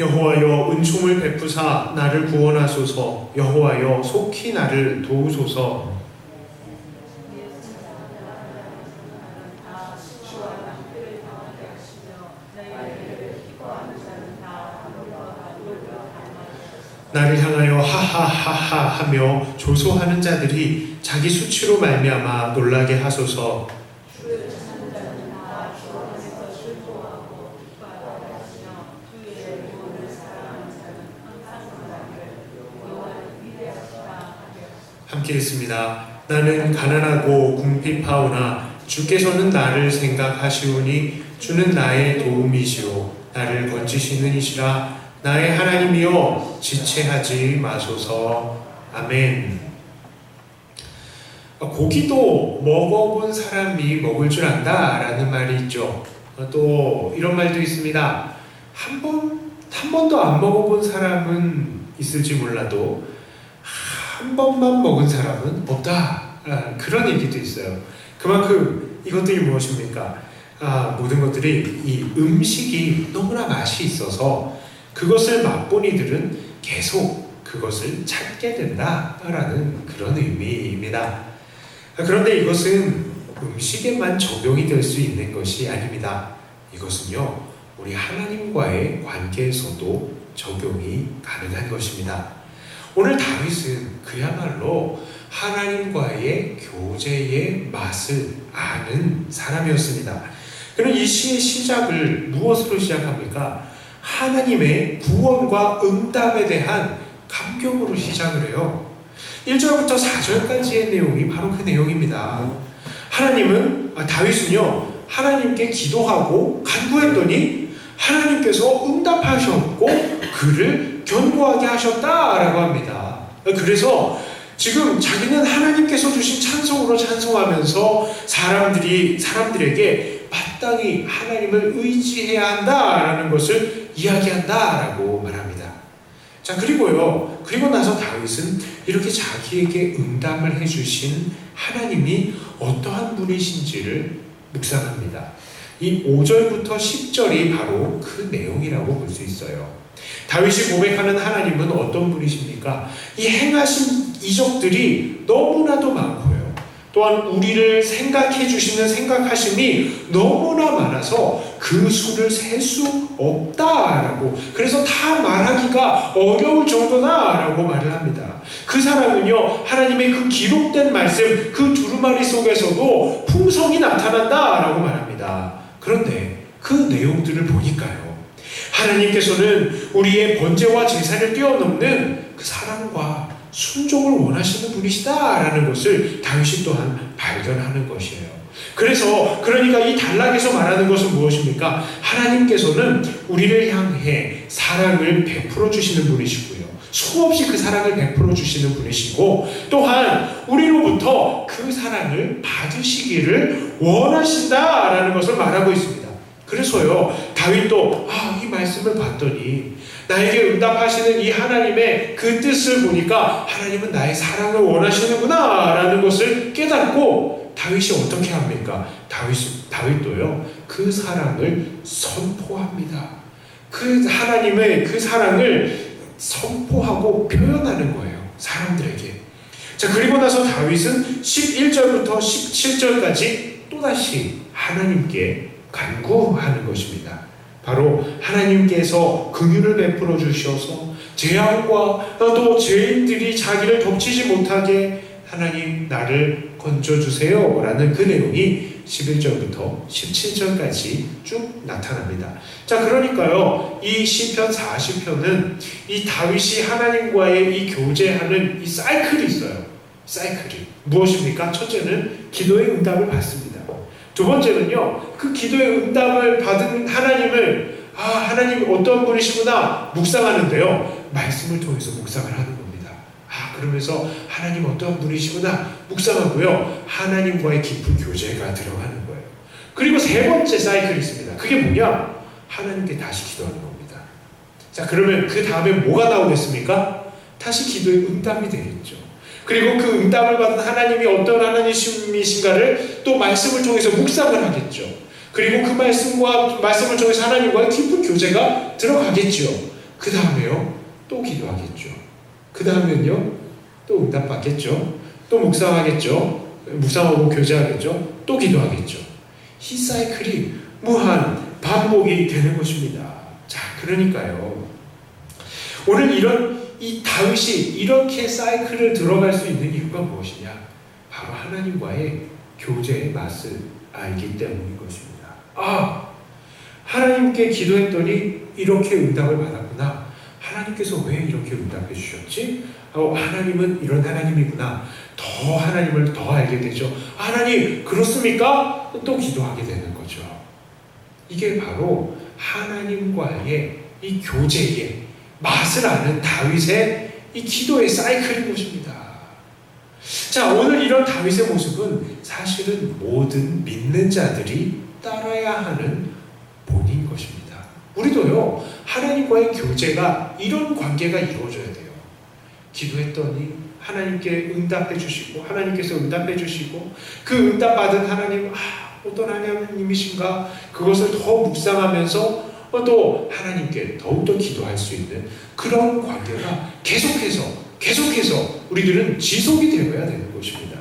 여호와여 은총을 베푸사 나를 구원하소서. 여호와여 속히 나를 도우소서. 나를 향하여 하하하하 하며 조소하는 자들이 자기 수치로 말미암아 놀라게 하소서. 함께 읽습니다. 나는 가난하고 궁핍하오나 주께서는 나를 생각하시오니 주는 나의 도움이시오 나를 건지시는 이시라. 나의 하나님이여 지체하지 마소서. 아멘. 고기도 먹어본 사람이 먹을 줄 안다 라는 말이 있죠. 또 이런 말도 있습니다. 한 번도 안 먹어본 사람은 있을지 몰라도 한 번만 먹은 사람은 없다. 그런 얘기도 있어요. 그만큼 이것들이 무엇입니까? 모든 것들이 이 음식이 너무나 맛이 있어서 그것을 맛본 이들은 계속 그것을 찾게 된다라는 그런 의미입니다. 그런데 이것은 음식에만 적용이 될 수 있는 것이 아닙니다. 이것은요, 우리 하나님과의 관계에서도 적용이 가능한 것입니다. 오늘 다윗은 그야말로 하나님과의 교제의 맛을 아는 사람이었습니다. 그럼 이 시의 시작을 무엇으로 시작합니까? 하나님의 구원과 응답에 대한 감격으로 시작을 해요. 1절부터 4절까지의 내용이 바로 그 내용입니다. 다윗은요, 하나님께 기도하고 간구했더니 하나님께서 응답하셨고 그를 견고하게 하셨다라고 합니다. 그래서 지금 자기는 하나님께서 주신 찬송으로 찬송하면서 사람들에게 마땅히 하나님을 의지해야 한다라는 것을 이야기한다라고 말합니다. 자, 그리고 나서 다윗은 이렇게 자기에게 응답을 해주신 하나님이 어떠한 분이신지를 묵상합니다. 이 5절부터 10절이 바로 그 내용이라고 볼 수 있어요. 다윗이 고백하는 하나님은 어떤 분이십니까? 이 행하신 이적들이 너무나도 많고요. 또한 우리를 생각해 주시는 생각하심이 너무나 많아서 그 수를 셀 수 없다라고, 그래서 다 말하기가 어려울 정도다라고 말을 합니다. 그 사람은요, 하나님의 그 기록된 말씀, 그 두루마리 속에서도 풍성이 나타난다라고 말합니다. 그런데 그 내용들을 보니까요, 하나님께서는 우리의 번제와 제사를 뛰어넘는 그 사랑과 순종을 원하시는 분이시다라는 것을 다윗이 또한 발견하는 것이에요. 그러니까 이 단락에서 말하는 것은 무엇입니까? 하나님께서는 우리를 향해 사랑을 베풀어 주시는 분이시고요, 수없이 그 사랑을 베풀어 주시는 분이시고, 또한 우리로부터 그 사랑을 받으시기를 원하신다라는 것을 말하고 있습니다. 그래서요, 다윗도 이 말씀을 봤더니 나에게 응답하시는 이 하나님의 그 뜻을 보니까 하나님은 나의 사랑을 원하시는구나 라는 것을 깨닫고, 다윗이 어떻게 합니까? 다윗도요, 그 사랑을 선포합니다. 그 하나님의 그 사랑을 선포하고 표현하는 거예요, 사람들에게. 자, 그리고 나서 다윗은 11절부터 17절까지 또다시 하나님께 간구하는 것입니다. 바로 하나님께서 긍휼을 베풀어 주셔서 재앙과 또 죄인들이 자기를 덮치지 못하게 하나님 나를 건져주세요 라는 그 내용이 11절부터 17절까지 쭉 나타납니다. 자, 그러니까요, 이 시편 40편은 이 다윗이 하나님과의 이 교제하는 이 사이클이 있어요. 사이클이 무엇입니까? 첫째는 기도의 응답을 받습니다. 두 번째는요, 그 기도의 응답을 받은 하나님을 하나님이 어떤 분이시구나 묵상하는데요, 말씀을 통해서 묵상을 하는 겁니다. 그러면서 하나님 어떤 분이시구나 묵상하고요, 하나님과의 깊은 교제가 들어가는 거예요. 그리고 세 번째 사이클이 있습니다. 그게 뭐냐? 하나님께 다시 기도하는 겁니다. 자, 그러면 그 다음에 뭐가 나오겠습니까? 다시 기도의 응답이 되겠죠. 그리고 그 응답을 받은 하나님이 어떤 하나님이신가를 또 말씀을 통해서 묵상을 하겠죠. 그리고 그 말씀을 통해서 하나님과의 깊은 교제가 들어가겠죠. 그 다음에요, 또 기도하겠죠. 그 다음에는요, 또 응답받겠죠. 또 묵상하겠죠. 묵상하고 교제하겠죠. 또 기도하겠죠. 이 사이클이 무한 반복이 되는 것입니다. 자, 그러니까요, 오늘 이 다윗이 이렇게 사이클을 들어갈 수 있는 이유가 무엇이냐? 바로 하나님과의 교제의 맛을 알기 때문인 것입니다. 아, 하나님께 기도했더니 이렇게 응답을 받았구나. 하나님께서 왜 이렇게 응답해 주셨지? 하나님은 이런 하나님이구나. 더 하나님을 더 알게 되죠. 하나님, 그렇습니까? 또 기도하게 되는 거죠. 이게 바로 하나님과의 이 교제의 맛을 아는 다윗의 이 기도의 사이클인 것입니다. 자, 오늘 이런 다윗의 모습은 사실은 모든 믿는 자들이 따라야 하는 본인 것입니다. 우리도요, 하나님과의 교제가 이런 관계가 이루어져야 돼요. 기도했더니 하나님께 응답해 주시고, 하나님께서 응답해 주시고, 그 응답 받은 하나님, 어떤 하나님이신가, 그것을 더 묵상하면서 또 하나님께 더욱더 기도할 수 있는 그런 관계가 계속해서 우리들은 지속이 되어야 되는 것입니다.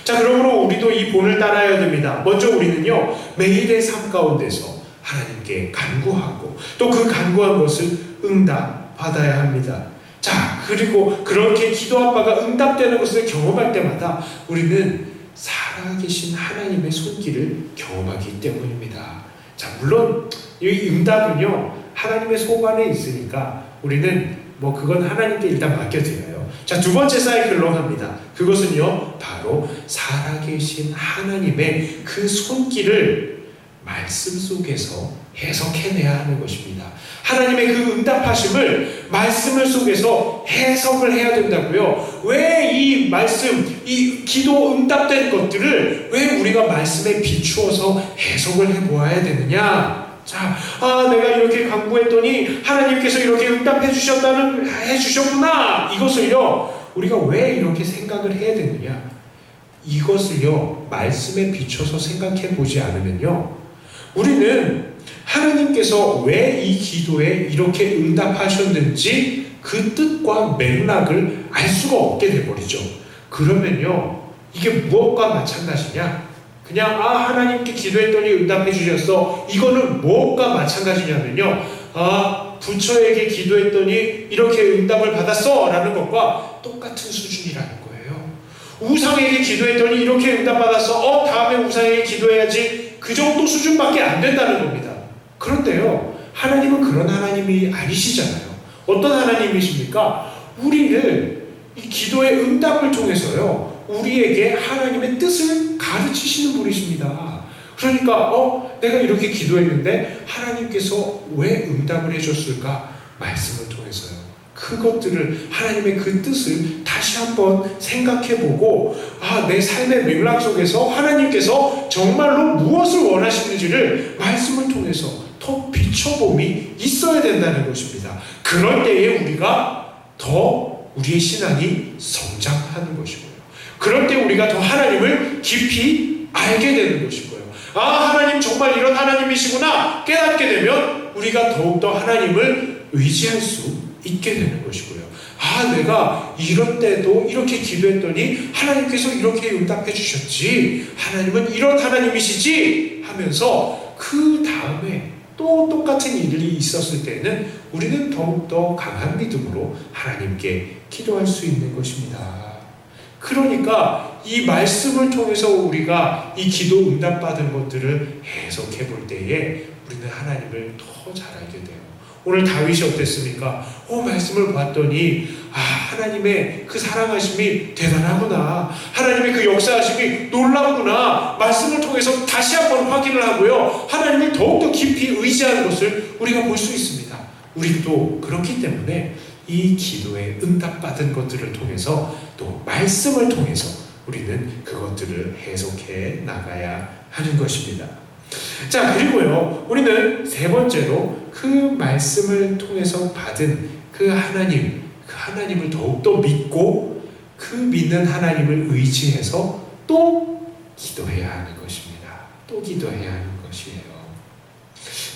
자, 그러므로 우리도 이 본을 따라야 됩니다. 먼저 우리는요, 매일의 삶 가운데서 하나님께 간구하고 또 그 간구한 것을 응답받아야 합니다. 자, 그리고 그렇게 기도한 바가 응답되는 것을 경험할 때마다 우리는 살아계신 하나님의 손길을 경험하기 때문입니다. 자, 물론 이 응답은요, 하나님의 속 안에 있으니까 우리는 그건 하나님께 일단 맡겨드려요. 자, 두 번째 사이클로 갑니다. 그것은요, 바로 살아계신 하나님의 그 손길을 말씀 속에서 해석해내야 하는 것입니다. 하나님의 그 응답하심을 말씀을 속에서 해석을 해야 된다고요. 왜 이 말씀, 이 기도 응답된 것들을 왜 우리가 말씀에 비추어서 해석을 해보아야 되느냐? 자, 내가 이렇게 간구했더니 하나님께서 이렇게 응답해 주셨구나. 이것을요, 우리가 왜 이렇게 생각을 해야 되느냐? 이것을요, 말씀에 비춰서 생각해 보지 않으면요, 우리는 하나님께서 왜 이 기도에 이렇게 응답하셨는지 그 뜻과 맥락을 알 수가 없게 돼버리죠. 그러면요, 이게 무엇과 마찬가지냐? 그냥 하나님께 기도했더니 응답해 주셨어. 이거는 무엇과 마찬가지냐면요, 부처에게 기도했더니 이렇게 응답을 받았어 라는 것과 똑같은 수준이라는 거예요. 우상에게 기도했더니 이렇게 응답받았어. 다음에 우상에게 기도해야지. 그 정도 수준밖에 안 된다는 겁니다. 그런데요, 하나님은 그런 하나님이 아니시잖아요. 어떤 하나님이십니까? 우리를 이 기도의 응답을 통해서요, 우리에게 하나님의 뜻을 가르치시는 분이십니다. 그러니까 내가 이렇게 기도했는데 하나님께서 왜 응답을 해줬을까? 말씀을 통해서요. 그것들을, 하나님의 그 뜻을 다시 한번 생각해보고, 내 삶의 맥락 속에서 하나님께서 정말로 무엇을 원하시는지를 말씀을 통해서 더 비춰봄이 있어야 된다는 것입니다. 그럴 때에 우리가 더 우리의 신앙이 성장하는 것이고요. 그럴 때 우리가 더 하나님을 깊이 알게 되는 것이고요. 하나님 정말 이런 하나님이시구나 깨닫게 되면 우리가 더욱더 하나님을 의지할 수 있게 되는 것이고요. 내가 이런 때도 이렇게 기도했더니 하나님께서 이렇게 응답해 주셨지, 하나님은 이런 하나님이시지 하면서 그 다음에 또 똑같은 일이 있었을 때는 우리는 더욱더 강한 믿음으로 하나님께 기도할 수 있는 것입니다. 그러니까 이 말씀을 통해서 우리가 이 기도 응답받은 것들을 해석해 볼 때에 우리는 하나님을 더 잘 알게 돼요. 오늘 다윗이 어땠습니까? 말씀을 봤더니 하나님의 그 사랑하심이 대단하구나, 하나님의 그 역사하심이 놀랍구나, 말씀을 통해서 다시 한번 확인을 하고요, 하나님을 더욱더 깊이 의지하는 것을 우리가 볼 수 있습니다. 우리도 그렇기 때문에 이 기도에 응답받은 것들을 통해서 또 말씀을 통해서 우리는 그것들을 해석해 나가야 하는 것입니다. 자, 그리고요, 우리는 세 번째로 그 말씀을 통해서 받은 그 하나님을 더욱더 믿고 그 믿는 하나님을 의지해서 또 기도해야 하는 것입니다. 또 기도해야 하는 것이에요.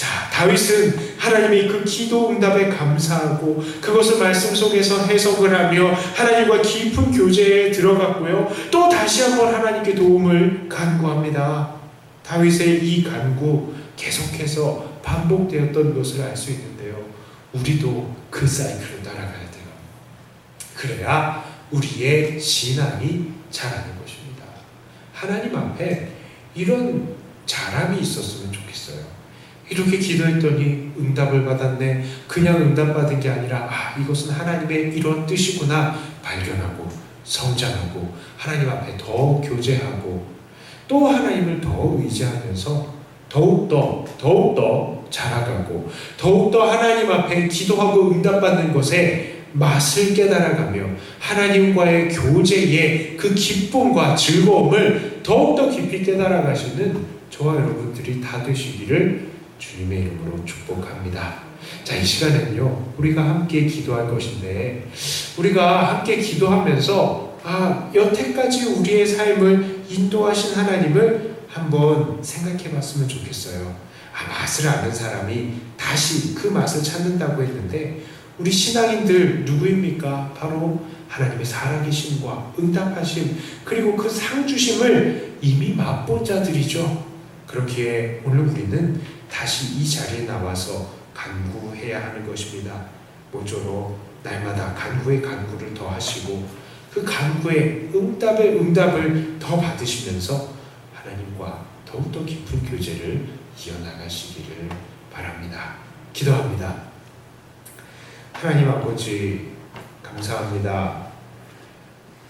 자, 다윗은 하나님의 그 기도 응답에 감사하고 그것을 말씀 속에서 해석을 하며 하나님과 깊은 교제에 들어갔고요. 또 다시 한번 하나님께 도움을 간구합니다. 다윗의 이 간구 계속해서 반복되었던 것을 알 수 있는데요. 우리도 그 사이클을 따라가야 돼요. 그래야 우리의 신앙이 자라는 것입니다. 하나님 앞에 이런 자랑이 있었으면 좋겠어요. 이렇게 기도했더니 응답을 받았네. 그냥 응답받은 게 아니라 이것은 하나님의 이런 뜻이구나 발견하고 성장하고 하나님 앞에 더 교제하고 또 하나님을 더 의지하면서 더욱더 자라가고 더욱더 하나님 앞에 기도하고 응답받는 것에 맛을 깨달아가며 하나님과의 교제의 그 기쁨과 즐거움을 더욱더 깊이 깨달아가시는 저와 여러분들이 다 되시기를 주님의 이름으로 축복합니다. 자, 이 시간에는요, 우리가 함께 기도할 것인데, 우리가 함께 기도하면서, 여태까지 우리의 삶을 인도하신 하나님을 한번 생각해 봤으면 좋겠어요. 맛을 아는 사람이 다시 그 맛을 찾는다고 했는데, 우리 신앙인들 누구입니까? 바로 하나님의 살아계심과 응답하심, 그리고 그 상주심을 이미 맛본 자들이죠. 그렇기에 오늘 우리는 다시 이 자리에 나와서 간구해야 하는 것입니다. 모쪼록 날마다 간구의 간구를 더 하시고 그 간구의 응답을 더 받으시면서 하나님과 더욱더 깊은 교제를 이어나가시기를 바랍니다. 기도합니다. 하나님 아버지 감사합니다.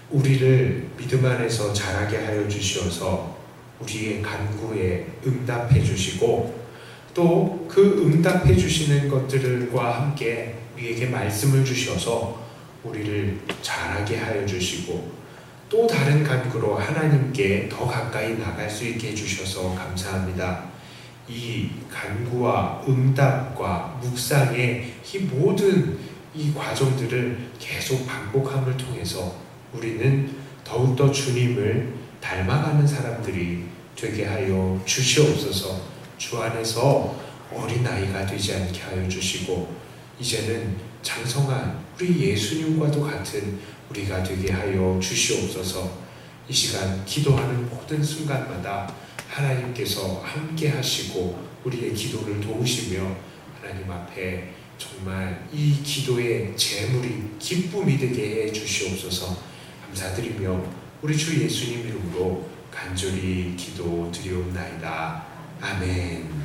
우리를 믿음 안에서 자라게 하여 주시어서 우리의 간구에 응답해 주시고 또 그 응답해 주시는 것들과 함께 우리에게 말씀을 주셔서 우리를 자라게 하여 주시고 또 다른 간구로 하나님께 더 가까이 나갈 수 있게 해주셔서 감사합니다. 이 간구와 응답과 묵상의 이 모든 이 과정들을 계속 반복함을 통해서 우리는 더욱더 주님을 닮아가는 사람들이 되게 하여 주시옵소서. 주 안에서 어린아이가 되지 않게 하여 주시고 이제는 장성한 우리 예수님과도 같은 우리가 되게 하여 주시옵소서. 이 시간 기도하는 모든 순간마다 하나님께서 함께 하시고 우리의 기도를 도우시며 하나님 앞에 정말 이 기도의 재물이 기쁨이 되게 해 주시옵소서. 감사드리며 우리 주 예수님 이름으로 간절히 기도 드리옵나이다. 아멘.